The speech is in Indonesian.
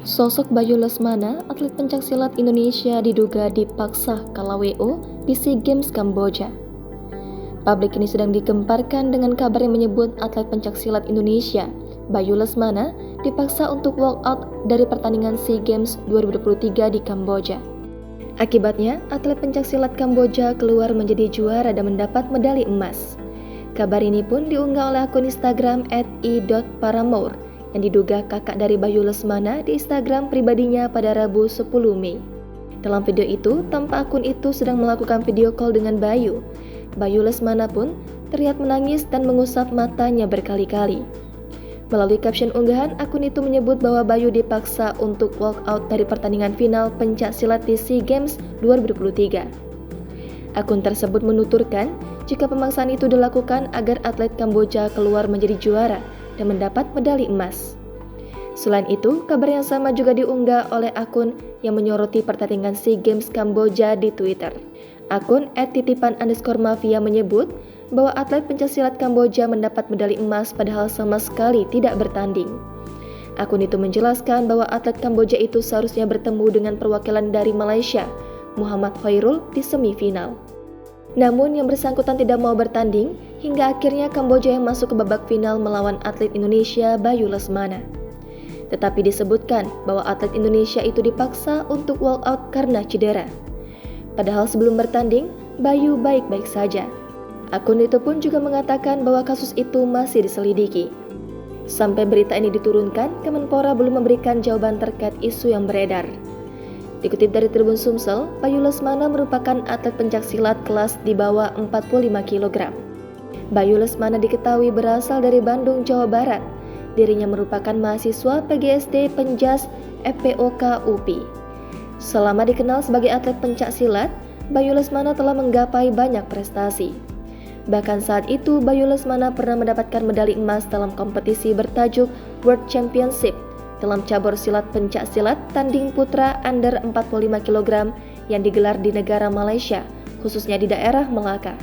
Sosok Bayu Lesmana, atlet pencaksilat Indonesia diduga dipaksa kalah WO di SEA Games Kamboja. Publik ini sedang digemparkan dengan kabar yang menyebut atlet pencaksilat Indonesia, Bayu Lesmana, dipaksa untuk walk out dari pertandingan SEA Games 2023 di Kamboja. Akibatnya, atlet pencaksilat Kamboja keluar menjadi juara dan mendapat medali emas. Kabar ini pun diunggah oleh akun Instagram @i.paramour yang diduga kakak dari Bayu Lesmana di Instagram pribadinya pada Rabu 10 Mei. Dalam video itu, tampak akun itu sedang melakukan video call dengan Bayu. Bayu Lesmana pun terlihat menangis dan mengusap matanya berkali-kali. Melalui caption unggahan, akun itu menyebut bahwa Bayu dipaksa untuk walk out dari pertandingan final pencaksilat di SEA Games 2023. Akun tersebut menuturkan jika pemaksaan itu dilakukan agar atlet Kamboja keluar menjadi juara dan mendapat medali emas. Selain itu, kabar yang sama juga diunggah oleh akun yang menyoroti pertandingan SEA Games Kamboja di Twitter. Akun @titipan_mafia menyebut bahwa atlet pencaksilat Kamboja mendapat medali emas padahal sama sekali tidak bertanding. Akun itu menjelaskan bahwa atlet Kamboja itu seharusnya bertemu dengan perwakilan dari Malaysia, Muhammad Khairul, di semifinal. Namun yang bersangkutan tidak mau bertanding, hingga akhirnya Kamboja yang masuk ke babak final melawan atlet Indonesia Bayu Lesmana. Tetapi disebutkan bahwa atlet Indonesia itu dipaksa untuk walk out karena cedera. Padahal sebelum bertanding, Bayu baik-baik saja. Akun itu pun juga mengatakan bahwa kasus itu masih diselidiki. Sampai berita ini diturunkan, Kemenpora belum memberikan jawaban terkait isu yang beredar. Dikutip dari Tribun Sumsel, Bayu Lesmana merupakan atlet pencaksilat kelas di bawah 45 kg. Bayu Lesmana diketahui berasal dari Bandung, Jawa Barat. Dirinya merupakan mahasiswa PGSD Penjas FPOK UPI. Selama dikenal sebagai atlet pencaksilat, Bayu Lesmana telah menggapai banyak prestasi. Bahkan saat itu, Bayu Lesmana pernah mendapatkan medali emas dalam kompetisi bertajuk World Championship dalam cabur silat pencaksilat tanding putra under 45 kg yang digelar di negara Malaysia, khususnya di daerah Melaka.